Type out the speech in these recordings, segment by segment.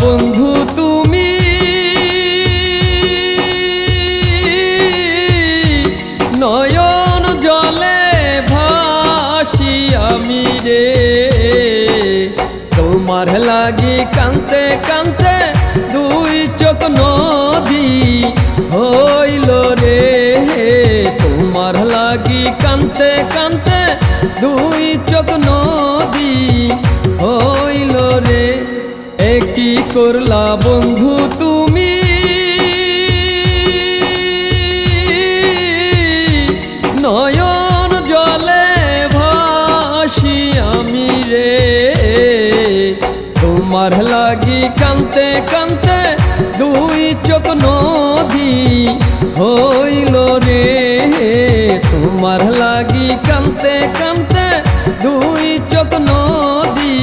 বন্ধু তুমি, নয়ন জলে ভাসি আমি রে। তোমার লাগি কান্তে কান্তে দুই চোখ নদী হইল রে। তোমার লাগি কান্তে কান্তে দুই চোখ নদী হইল রে। কি করলা বন্ধু তুমি, নয়ন জলে ভাসি আমি রে। তোমার লাগি কান্তে কান্তে দুই চোখ নদী হইল রে। তোমার লাগি কান্তে কান্তে দুই চোখ নদী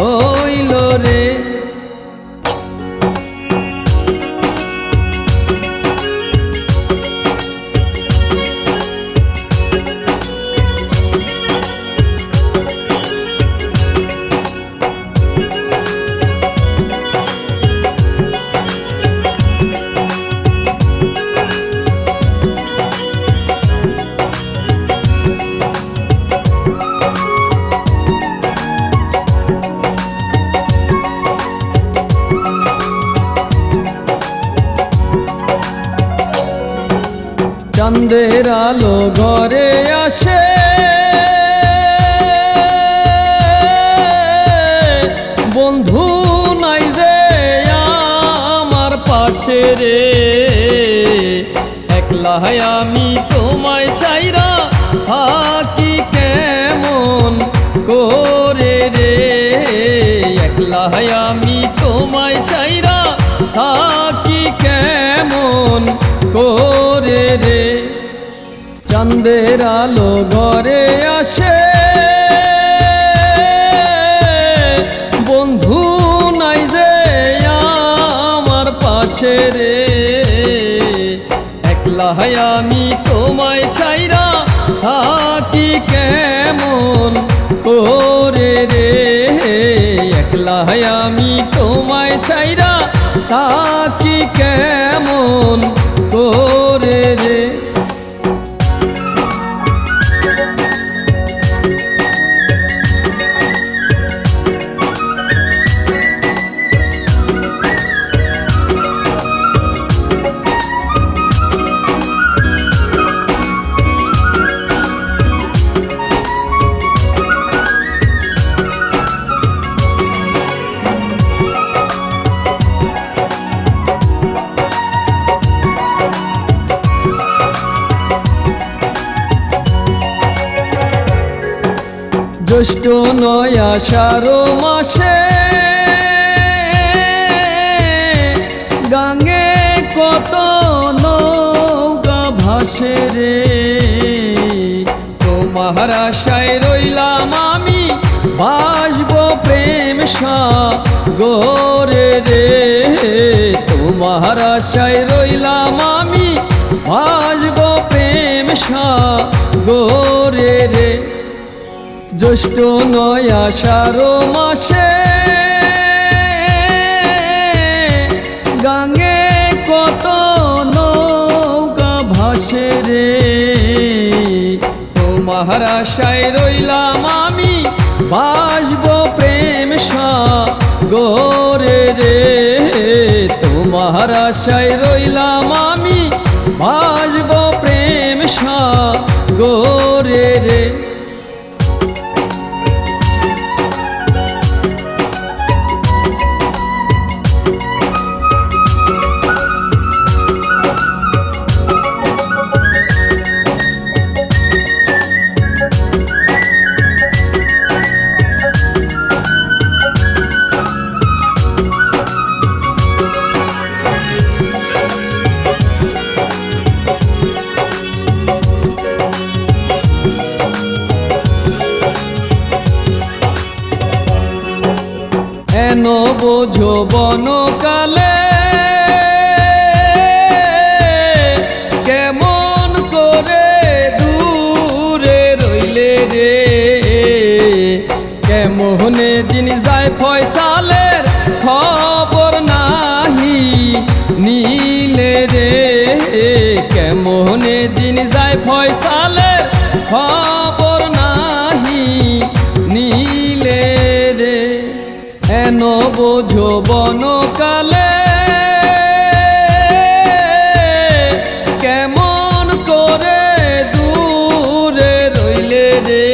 হইল রে। চাঁদের আলো ঘরে আসে, বন্ধু নাই যে আমার পাশে রে। একলা আমি তোমায় চাইরা থাকি কেমন করে রে। একলা আমি তোমায় চাইরা থাকি কেমন করে রে। চাঁদের আলো ঘরে আসে, বন্ধু নাই যে আমার পাশে রে। একলা আমি তোমায় চাইরা থাকি কেমন করে রে। একলা আমি তোমায় চাইরা থাকি কেমন করে রে। জ্যৈষ্ঠ নয় আষাঢ় মাসে গাঙ্গে কত নৌকা ভাসে রে। তোমার আশায় রইলাম আমি ভাসব প্রেম সাগরে রে। তোমার আশায় রইলাম আমি ভাসব প্রেম সাগরে রে। জ্যৈষ্ঠ নয় আষাঢ় মাসে গাঙ্গে কত নৌকা ভাসে রে। তোমার আশায় রইলাম আমি ভাসব প্রেম সাগরে রে। তোমার আশায় রইলাম আমি ভাসব প্রেম সাগরে রে। কেন বোঝো বনকালে কেমন করে দূরে রইলে রে। কেমনে দিন যায় ফয়সালের বনকালে কেমন করে দূরে রইলে রে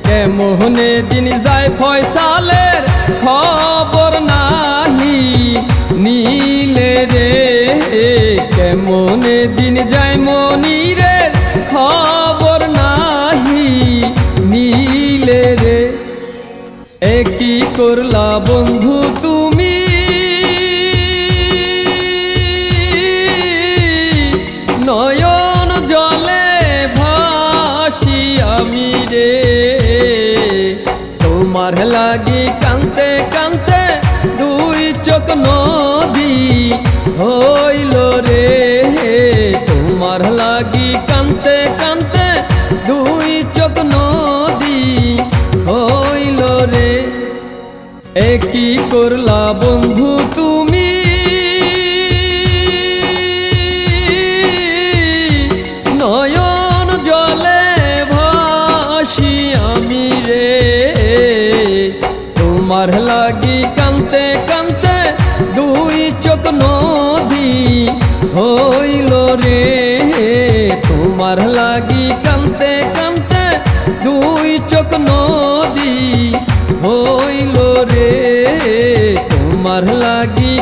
কেমনে দিন যায় ফয়সালের খবর নাহি নীলে রে কেমনে দিন যায় মনিরের খবর নাহি নীলে রে কি করলা বন্ধু তুমি নয়ন জলে ভাসি আমি রে তোমার লাগি কান্তে কান্তে দুই চোখ নদী হইল রে তোমার লাগি কান্তে কান্তে দুই চোখ নদী হইল রে কি করলা বন্ধু তুমি নয়ন জলে ভাসি আমি রে তোমার লাগি কান্তে কান্তে দুই চোখ নদী হইল রে তোমার লাগি কান্তে কান্তে দুই চোখ নদী হইল রে তোমার লাগি